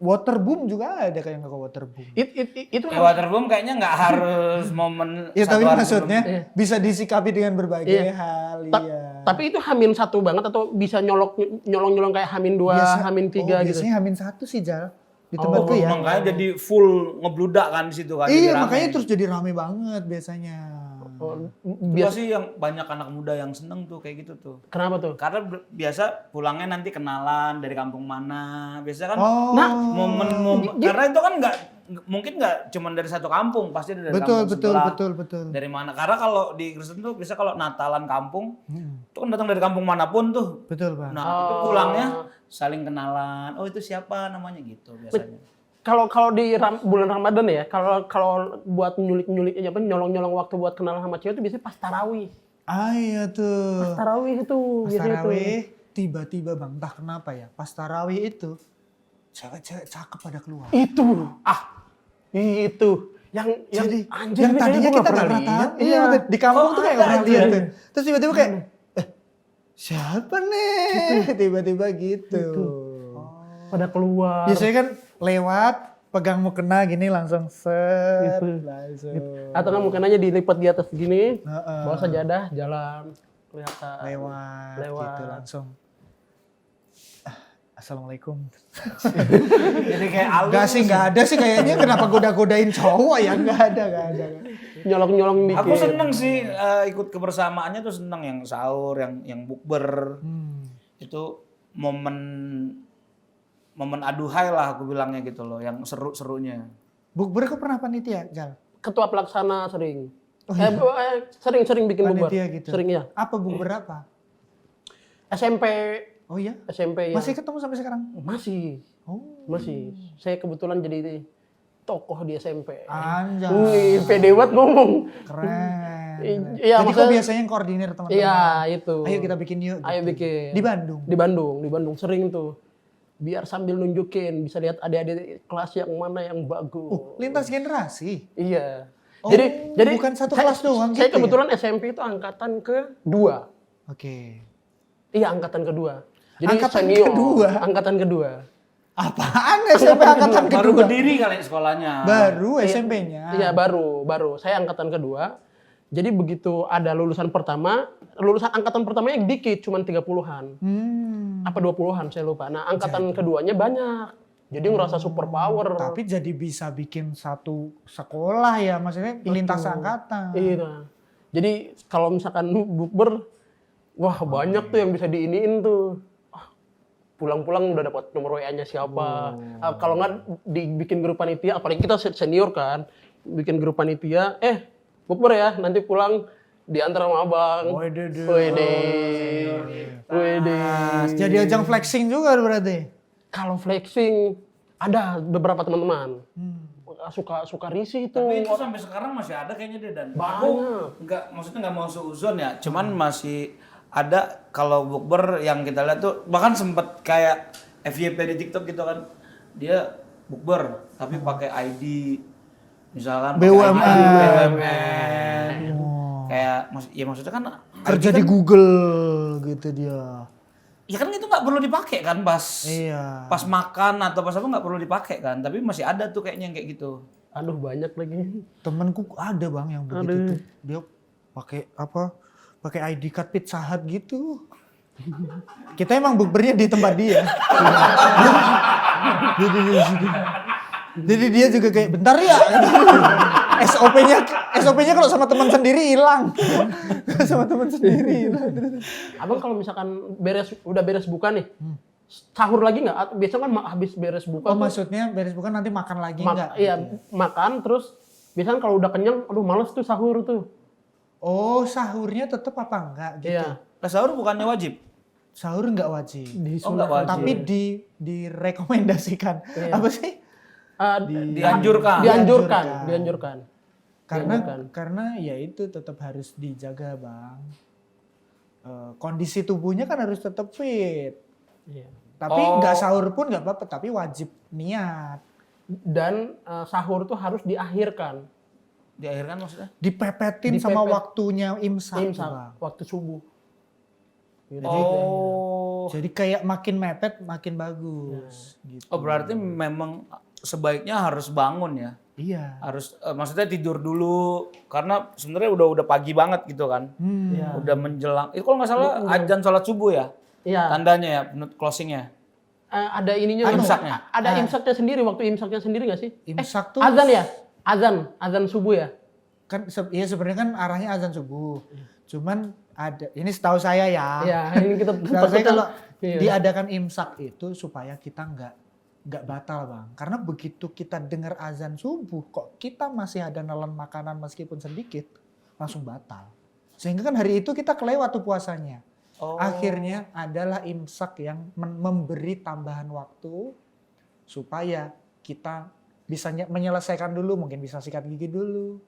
Waterboom juga ada kayak nggak ke waterboom. Itu waterboom kayaknya nggak harus momen Ya tapi hari maksudnya sebelum. bisa disikapi dengan berbagai hal. Tapi itu Hamin 1 banget atau bisa nyolong kayak Hamin 2, Hamin 3 gitu? Biasanya Hamin 1 sih Jal. Di tempatku ya. Makanya jadi full ngebludak kan di situ kan. Iya makanya terus jadi rame banget biasanya. Biasa sih yang banyak anak muda yang seneng tuh kayak gitu tuh. Kenapa tuh? Karena biasa pulangnya nanti kenalan dari kampung mana. Biasa kan momen karena itu kan mungkin nggak cuma dari satu kampung, pasti dari kampung sebelah. Betul. Dari mana? Karena kalau di Kristen tuh bisa kalau Natalan kampung, itu kan datang dari kampung manapun tuh. Betul Pak. Nah itu pulangnya saling kenalan. Oh itu siapa namanya gitu biasanya. Kalau di bulan Ramadan ya, kalau buat nyulik nyolong waktu buat kenalan sama cewek itu biasanya pas tarawih. Ah iya tuh. Pas tarawih itu biasanya tarawih, tiba-tiba Bang, entah kenapa ya, pas tarawih itu cewek-cewek cakep pada keluar. Itu yang anjir yang tadinya kita nggak pernah lihat. Iya, di kampung tuh kayak nggak pernah lihat tuh. Terus tiba-tiba kayak siapa nih? Tiba-tiba gitu. Pada keluar. Biasanya kan lewat, pegang mukena gini langsung set. Langsung. Atau kan mukenanya dilipat di atas gini, bawa sajadah, jalan, kelihatan. Lewat. Gitu langsung. Assalamualaikum. Jadi kayak Nggak ada sih kayaknya kenapa goda-godain cowok ya, nggak ada. Nyolong dikit. Aku seneng sih ikut kebersamaannya tuh seneng yang sahur, yang bukber. Itu momen aduhai lah aku bilangnya gitu loh, yang seru-serunya. Bukber kok pernah panitia, Jal? Ketua pelaksana sering. Sering bikin bukber. Panitia gitu. Sering ya. Apa bukber apa? SMP. Oh iya? SMP ya. Masih ketemu sampai sekarang? Masih. Masih. Saya kebetulan jadi tokoh di SMP. Anjay. Wih, pede banget ngomong. Keren. Iya, jadi kok biasanya yang koordinir teman-teman? Iya, itu. Ayo kita bikin yuk. Gitu. Ayo bikin. Di Bandung? Di Bandung sering tuh. Biar sambil nunjukin, bisa lihat adik-adik kelas yang mana yang bagus. Lintas generasi? Iya. Oh, jadi bukan satu kelas doang saya gitu kebetulan ya? SMP itu angkatan kedua. Oke. Iya, angkatan kedua. Jadi Angkatan senior. kedua? Angkatan kedua. Apaan SMP angkatan kedua? Baru berdiri kali sekolahnya. Baru SMP-nya? Iya, baru. Saya angkatan kedua. Jadi begitu ada lulusan angkatan pertamanya dikit, cuma 30-an. Apa 20-an, saya lupa. Nah, angkatan keduanya banyak. Jadi ngerasa super power. Tapi jadi bisa bikin satu sekolah ya, maksudnya lintas angkatan. Iya. Jadi kalau misalkan bukber, wah banyak tuh yang bisa diiniin tuh. Pulang-pulang udah dapat nomor WA-nya siapa. Kalau nggak dibikin grup panitia, apalagi kita senior kan, bikin grup panitia, bukber ya, nanti pulang diantar sama abang. Wede. Jadi ajang flexing juga berarti? Kalau flexing, ada beberapa teman-teman. Suka risih itu. Tapi itu sampai sekarang masih ada kayaknya deh, dan aku maksudnya nggak mau seuzon ya, cuman masih ada kalau bukber yang kita lihat tuh, bahkan sempet kayak FYP di TikTok gitu kan, dia bukber tapi pakai ID, misalkan BUMN. Kayak ya maksudnya kan Kerja ID di kan, Google gitu dia. ya kan itu nggak perlu dipakai kan pas Iya. pas makan atau pas apa nggak perlu dipakai kan, tapi masih ada tuh kayaknya yang kayak gitu. Aduh banyak lagi. Temenku ada Bang yang begitu tuh. Dia pakai pakai ID card Pizza Hut gitu. Kita emang bukbernya di tempat dia. Jadi dia juga kayak bentar ya. SOP-nya kalau sama teman sendiri hilang. Sama teman sendiri hilang. Abang kalau misalkan udah beres buka nih, sahur lagi nggak? Biasanya kan habis beres buka. Oh maksudnya beres buka nanti makan lagi nggak? Iya, makan terus biasanya kalau udah kenyang, aduh males tuh sahur tuh. Oh sahurnya tetap apa enggak gitu? Iya. Sahur bukannya wajib? Sahur nggak wajib. Nggak wajib. Tapi direkomendasikan. Iya. Apa sih? Dianjurkan. Karena ya itu tetap harus dijaga Bang. Kondisi tubuhnya kan harus tetap fit. Iya. Tapi nggak sahur pun nggak apa-apa, tapi wajib niat. Dan sahur tuh harus diakhirkan. Diakhirkan maksudnya? Dipepetin sama waktunya imsak. Waktu subuh. Jadi Jadi kayak makin mepet makin bagus. Gitu. Oh berarti memang sebaiknya harus bangun ya. Iya. Harus maksudnya tidur dulu karena sebenarnya udah pagi banget gitu kan. Iya. Udah menjelang. Itu kalau nggak salah azan sholat subuh ya. Iya. Tandanya ya, closingnya. Ada ininya. Imsaknya. Ada imsaknya sendiri, waktu imsaknya sendiri nggak sih? Imsak tuh Azan ya? Azan subuh ya? kan ya sebenarnya kan arahnya azan subuh. Cuman ada ini setahu saya ya. Iya, ini kita Setahu saya kalau Iya. diadakan imsak itu supaya kita nggak batal bang. Karena begitu kita dengar azan subuh kok kita masih ada nelan makanan meskipun sedikit langsung batal. Sehingga kan hari itu kita kelewat tuh puasanya. Oh. Akhirnya adalah imsak yang memberi tambahan waktu supaya kita bisa menyelesaikan dulu, mungkin bisa sikat gigi dulu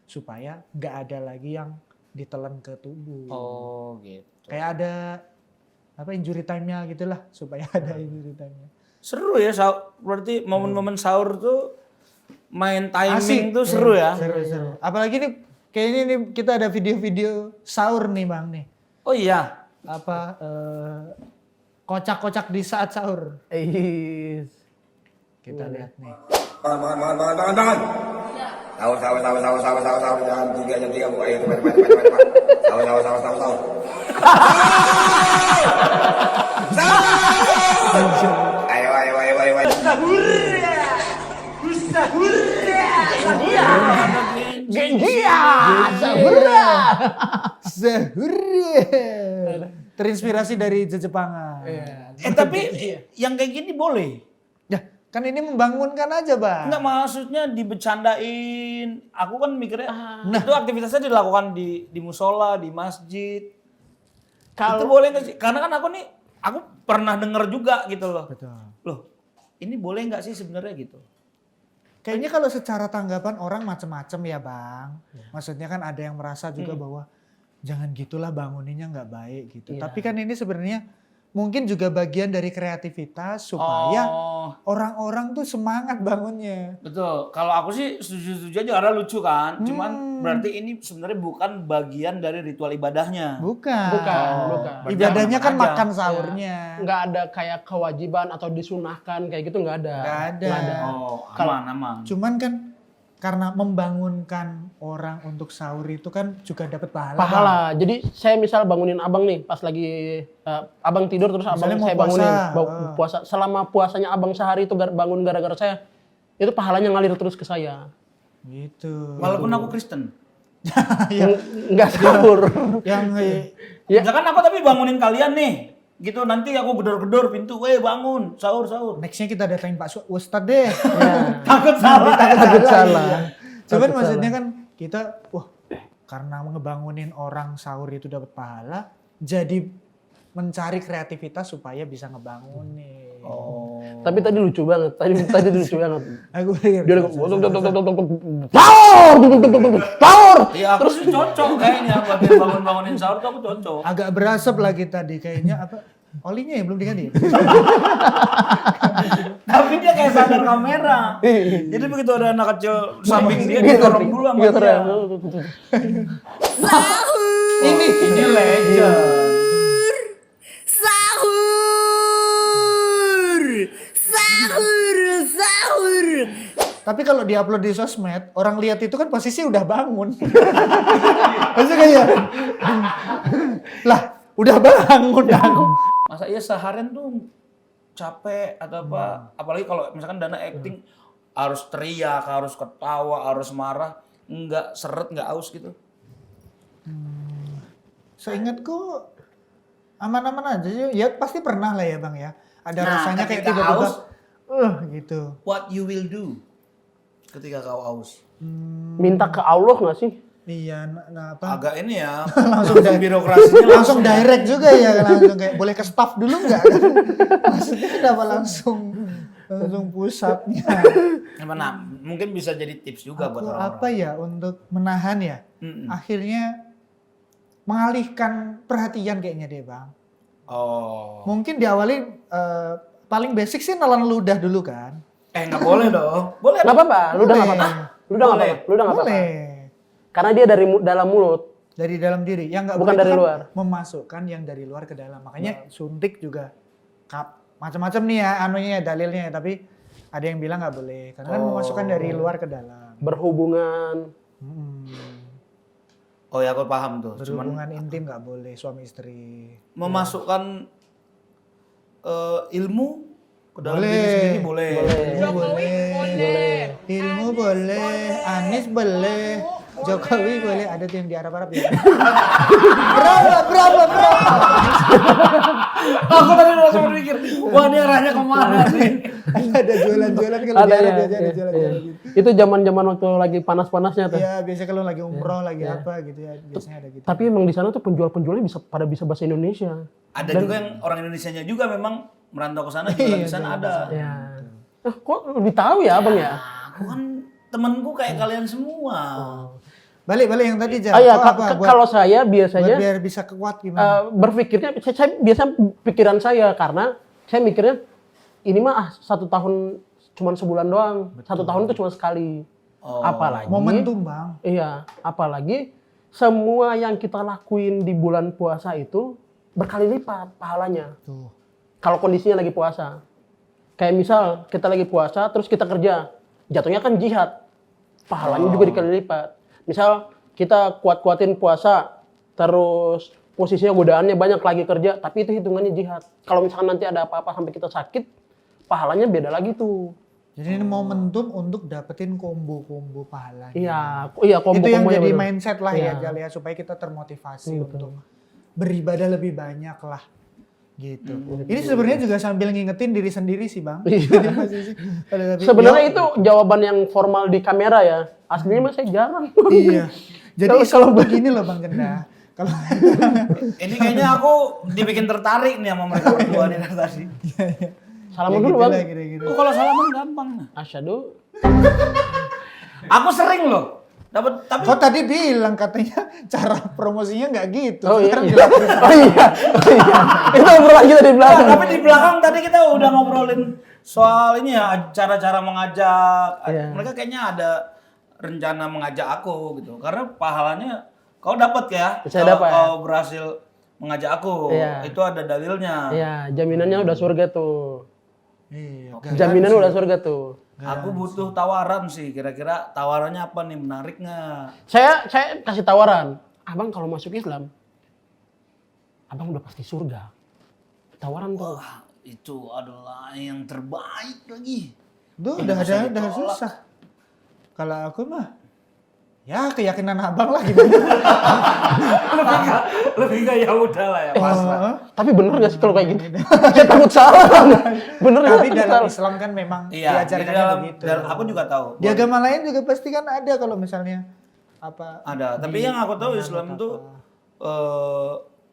supaya nggak ada lagi yang ditelan ke tubuh. Oh gitu. Kayak ada apa injury time-nya gitulah supaya ada injury time-nya. Seru ya, berarti momen-momen sahur tuh main timing Asik. tuh seru ya. Seru. Apalagi nih kayaknya nih kita ada video-video sahur nih bang nih. Oh iya. Apa kocak-kocak di saat sahur. Kita lihat nih. Makan. Sahur. Jam 3 bu. Ayo cepat. Sahur. Ayo. Genjia, sahura. Sahur. Terinspirasi dari Jepangan. Tapi yang kayak gini boleh. Ya, kan ini membangunkan aja, Bang. Enggak maksudnya dibecandain. Aku kan mikirnya itu aktivitasnya dilakukan di musola, di masjid. Itu boleh nggak sih? Karena kan aku pernah denger juga gitu loh. Betul. Loh, ini boleh nggak sih sebenarnya gitu? Kayaknya kalau secara tanggapan orang macam-macam ya, Bang. Maksudnya kan ada yang merasa juga bahwa jangan gitulah banguninnya nggak baik gitu. Iya. Tapi kan ini sebenarnya mungkin juga bagian dari kreativitas supaya orang-orang tuh semangat bangunnya. Betul. Kalau aku sih setuju-setuju aja karena lucu kan. Cuman berarti ini sebenarnya bukan bagian dari ritual ibadahnya. Bukan. Bukan. Ibadahnya kan Aja. makan sahurnya. Nggak ada kayak kewajiban atau disunahkan kayak gitu, nggak ada. Nggak ada. Oh, Kalau- aman. Cuman kan karena membangunkan orang untuk sahur itu kan juga dapat pahala. Pahala. Jadi saya misal bangunin abang nih pas lagi abang tidur terus abang Misalnya mau saya bangunin puasa. puasa. Selama puasanya abang sehari itu bangun gara-gara saya, itu pahalanya ngalir terus ke saya. Gitu. Walaupun aku Kristen. Nggak sahur. Yang Ya. Misalkan aku tapi bangunin kalian nih. Gitu nanti aku gedor-gedor pintu, bangun, sahur. nextnya kita datangin Pak Ustadz deh. Takut salah. Takut salah. Cuman maksudnya kan kita, karena ngebangunin orang sahur itu dapat pahala, jadi mencari kreativitas supaya bisa ngebangunin. Oh. Tapi tadi lucu banget. Tadi lucu banget. Aku pikir, Dia sahur. Iya aku sih cocok kayaknya buat yang bangun-bangunin sahur tuh aku cocok. agak berasap lagi tadi kayaknya apa? Olinya ya belum diganti. Tapi dia kayak sadar kamera. Jadi begitu ada anak kecil samping dia dorong dulu sama Gitu dia. ya. Ini legend. Sahur. Tapi kalau diupload di sosmed, orang lihat itu kan posisi udah bangun. Maksudnya kayak, lah udah bangun aku. Masa iya seharian tuh capek atau apa? Apalagi kalau misalkan Dana acting harus teriak, harus ketawa, harus marah, nggak seret, nggak aus gitu. Seingatku aman-aman aja sih. Ya pasti pernah lah ya Bang ya. Ada Nah, rasanya kayak ketika tiba-tiba, haus, gitu. what you will do ketika kau aus? Minta ke Allah nggak sih? Iya, nah apa? Agak ini ya, langsung birokrasinya Langsung direct juga ya, langsung kayak boleh ke staff dulu nggak? Maksudnya kenapa langsung pusatnya? Nah, mungkin bisa jadi tips juga buat Aku orang-orang. apa ya untuk menahan ya? Akhirnya mengalihkan perhatian kayaknya deh Bang. Oh. Mungkin diawali paling basic sih nelan ludah dulu kan. Nggak boleh dong. Boleh. Nggak apa-apa. Ludah nggak Boleh. apa-apa. Ludah nggak Boleh. apa-apa. Ludah nggak apa-apa. Boleh. Karena dia dari dalam mulut. Dari dalam diri. Yang nggak Bukan boleh itu dari kan luar. memasukkan yang dari luar ke dalam. Makanya suntik juga macam-macam nih ya anunya dalilnya, tapi ada yang bilang nggak boleh karena kan memasukkan dari luar ke dalam. Berhubungan. Oh ya, aku paham tuh. Cuman Berhubungan intim nggak boleh suami istri. memasukkan ilmu ke dalam Boleh. diri sendiri boleh. Ilmu boleh. Ilmu boleh. Anies boleh. Jokowi boleh. Ada tuh yang di Arab-Arab ya. Berapa. Aku tadi langsung berpikir, wah ini arahnya kemana sih? Ada jualan-jualan kalau di Ada, Arab ya, biasanya ada ya, jualan-jualan ya. gitu. Itu zaman-zaman waktu lagi panas-panasnya tuh. Iya, biasanya kalau lagi umroh, lagi apa gitu ya, biasanya ada gitu. Tapi emang di sana tuh penjual-penjualnya bisa bahasa Indonesia. Ada juga yang orang Indonesianya juga memang merantau ke sana jualan di sana ada. Ya. Kok lebih tahu ya abang ya? Aku kan temenku kayak kalian semua. Balik yang tadi Jan. Iya, Kau apa? Buat kalau saya biasanya biar bisa kuat gimana? berpikirnya, saya biasa pikiran saya karena saya mikirnya ini mah 1 tahun cuma sebulan doang, 1 tahun itu cuma sekali. Apalagi Momentum, Bang. Iya, apalagi semua yang kita lakuin di bulan puasa itu berkali lipat pahalanya. Tuh. Kalau kondisinya lagi puasa. Kayak misal kita lagi puasa terus kita kerja, jatuhnya kan jihad. Pahalanya juga dikali lipat. Misal kita kuat-kuatin puasa, terus posisinya godaannya banyak lagi kerja, tapi itu hitungannya jihad. Kalau misalkan nanti ada apa-apa sampai kita sakit, pahalanya beda lagi tuh. Jadi ini momentum untuk dapetin combo-combo pahala. Iya, Itu yang kombo-kombonya jadi bener. mindset lah ya, Iya. Jal ya, supaya kita termotivasi untuk beribadah lebih banyak lah. Gitu. Ini sebenarnya juga sambil ngingetin diri sendiri sih, Bang. Jadi masih sih, Sebenarnya itu jawaban yang formal di kamera ya. Aslinya mah saya jarang. Iya. Jadi kalau begini loh Bang Jenda. Kalau Ini kayaknya aku dibikin tertarik nih sama mereka berdua nih dari tadi. Salaman dulu bang. Kira-kira. Oh, kalau salaman gampang. Asyhadu. Aku sering loh. Tapi Kau tadi bilang katanya cara promosinya nggak gitu. Oh iya. Sekarang Iya. dilakuin. Oh iya. Oh iya. Itu obrolan kita di belakang. tapi di belakang tadi kita udah ngobrolin soal ini ya, cara-cara mengajak. Iya. Mereka kayaknya ada rencana mengajak aku gitu. Karena pahalanya kau dapat ya. Saya Kalau dapat. kau berhasil mengajak aku. Iya. Itu ada dalilnya. Iya, jaminannya udah surga tuh. Iya. Jaminan udah surga tuh. Aku butuh tawaran sih. Kira-kira tawarannya apa nih? Menarik nggak? Saya kasih tawaran. Abang kalau masuk Islam, abang udah pasti surga. Tawaran tuh. Wah, itu adalah yang terbaik lagi. Duh, udah susah. Kalau aku mah ya keyakinan abang lah gimana. Lebih nggak ya udah lah ya. Pasrah. Tapi bener gak sih kalau kayak gitu? Saya takut salah. Bener gak? Tapi dalam Islam kan memang Iya, di diajarkannya dalam, begitu. aku juga tahu. Di agama lain juga pasti kan ada kalau misalnya apa Ada, tapi yang aku tahu Islam tuh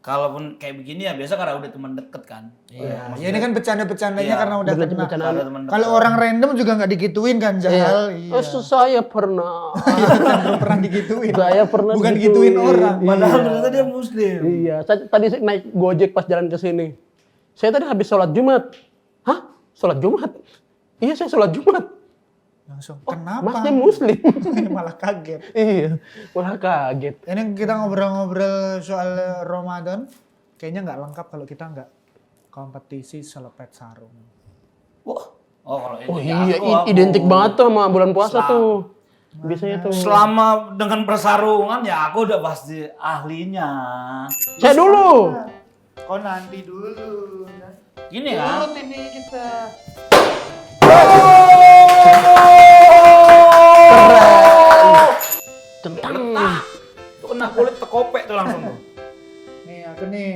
kalaupun kayak begini ya biasa karena udah teman deket kan. Iya. Ya ini kan bercanda-bercandanya Iya, karena udah bener kenal. bercandaan. Ada teman Kalau orang random juga nggak digituin kan Jahal. Iya. Saya pernah. Iya, cenderung pernah digituin. Saya pernah Bukan digituin. gituin orang. Padahal ternyata dia muslim. Iya, saya tadi naik Gojek pas jalan ke sini. Saya tadi habis sholat Jumat. Hah? Sholat Jumat? Iya, saya sholat Jumat. Langsung kenapa? Masnya muslim. Malah kaget. Iya, malah kaget. Ini kita ngobrol-ngobrol soal Ramadan. Kayaknya nggak lengkap kalau kita nggak kompetisi selepet sarung. Wah, oh kalau ini Oh ya iya, aku. identik banget tuh sama bulan puasa tuh. Biasanya tuh. Selama dengan persarungan ya aku udah pasti ahlinya. Saya dulu. Oh nanti dulu. Gini kan? Ini kita. Centang. Tuh kena kulit tekopek tuh langsung tuh. Nih aku nih.